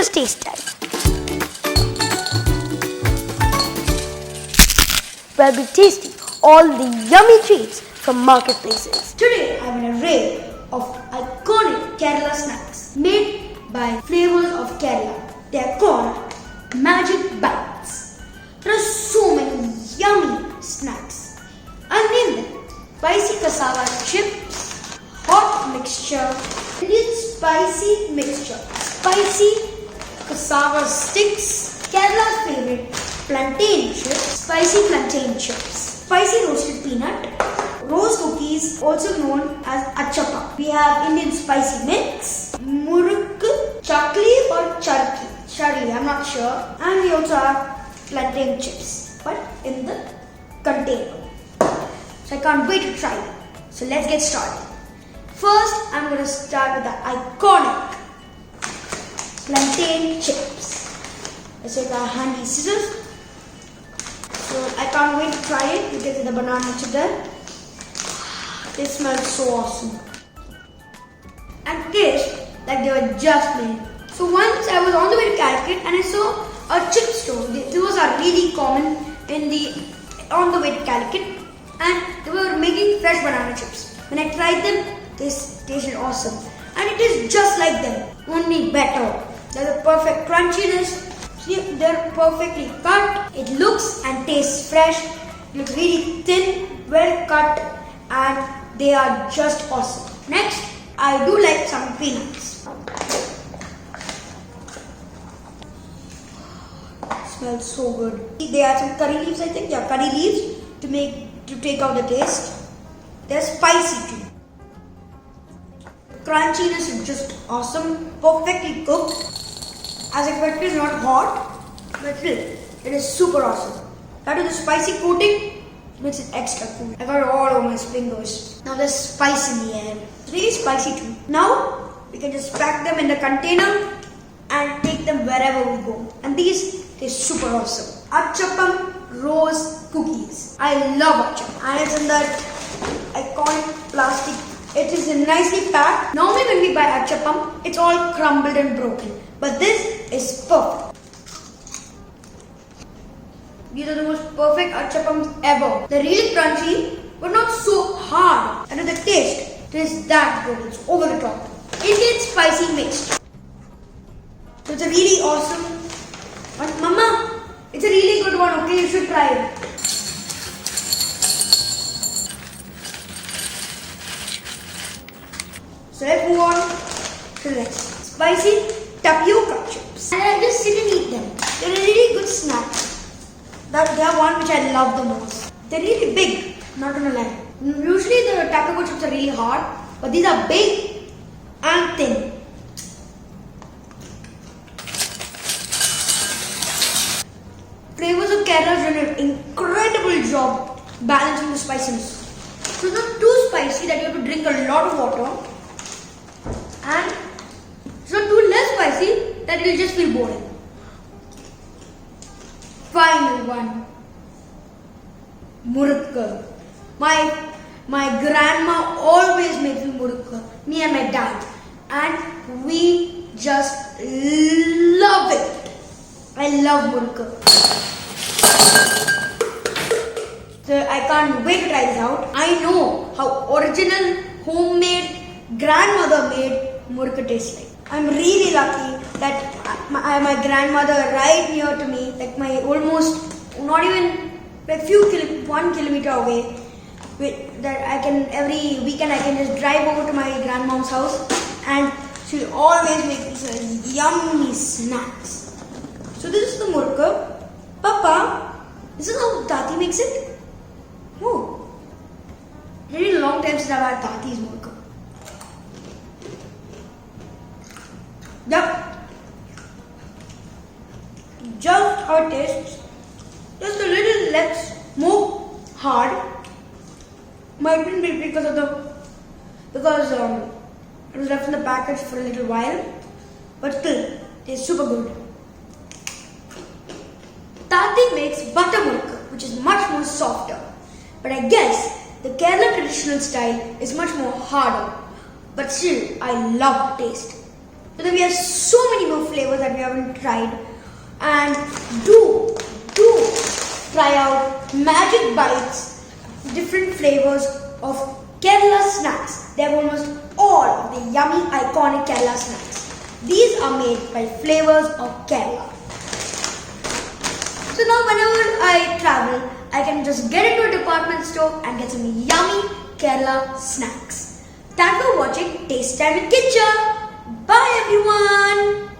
just taste time. Will be tasting all the yummy treats from marketplaces. Today I have an array of iconic Kerala snacks made by Flavours of Kerala. They are called Magic Bites. There are so many yummy snacks. I'll name them: spicy cassava chips, hot mixture, Indian spicy mixture, spicy cassava sticks, Kerala's favorite plantain chips, spicy plantain chips, spicy roasted peanut, rose cookies, also known as achapa. We have Indian spicy mix, murukku, chakli or charli, I'm not sure. And we also have plantain chips, but in the container. So I can't wait to try them. So let's get started. First, I'm going to start with the iconic plantain chips. Let's take our handy scissors. So I can't wait to try it. You can see the banana chip there. They smell so awesome and taste like they were just made. So once I was on the way to Calicut and I saw a chip store. Those are really common on the way to Calicut, and they were making fresh banana chips. When I tried them, they tasted awesome, and it is just like them, only better. There's a perfect crunchiness. See, they're perfectly cut. It looks and tastes fresh. It looks really thin, well cut, and they are just awesome. Next, I do like some peanuts. Smells so good. They add some curry leaves, I think. Yeah, curry leaves to take out the taste. They're spicy too. Crunchiness is just awesome. Perfectly cooked. As expected, it's not hot, but still, it is super awesome. That is the spicy coating makes it extra cool. I got it all over my fingers. Now there's spice in the air. It's really spicy too. Now we can just pack them in the container and take them wherever we go. And these taste super awesome. Achapam rose cookies. I love achapam. And it's in that iconic plastic. It is nicely packed. Normally when we buy achapam, it's all crumbled and broken. But this is perfect. These are the most perfect achapams ever. They're really crunchy, but not so hard. And the taste is that good. It's over the top. Indian spicy mixture. So it's a really awesome one. Mama, it's a really good one. Okay, you should try it. So let's move on to the next. Spicy Tapioca Chips. And I just sit and eat them. They're a really good snack. They are one which I love the most. They're really big, not gonna lie. Usually the tapioca chips are really hard, but these are big and thin. Flavours of Kerala has done an incredible job balancing the spiciness. So it's not too spicy that you have to drink a lot of water, and it's not too less spicy that you'll just feel boring. Final one. Murukku. My grandma always makes me murukku. Me and my dad. And we just love it. I love murukku. So I can't wait to try this out. I know how original, homemade, grandmother made murukku tastes like. I'm really lucky that my grandmother right near to me, like my almost not even like 1 kilometer away, that I can every weekend I can just drive over to my grandmom's house and she always makes these yummy snacks. So this is the murukku. Papa, this is how Tati makes it? Oh, really long time since I've had Tati's murukku. Yep. Just how it tastes. Just a little less, more hard. Might be because it was left in the package for a little while. But still, tastes super good. Tati makes butter murukku, which is much more softer. But I guess the Kerala traditional style is much more harder. But still, I love the taste. So then we have so many more flavors flavors that we haven't tried. And do try out Magic Bites, different flavors of Kerala snacks. They have almost all of the yummy, iconic Kerala snacks. These are made by Flavours of Kerala. So now whenever I travel, I can just get into a department store and get some yummy Kerala snacks. Thanks for watching Taste Time with Kicha. Bye everyone.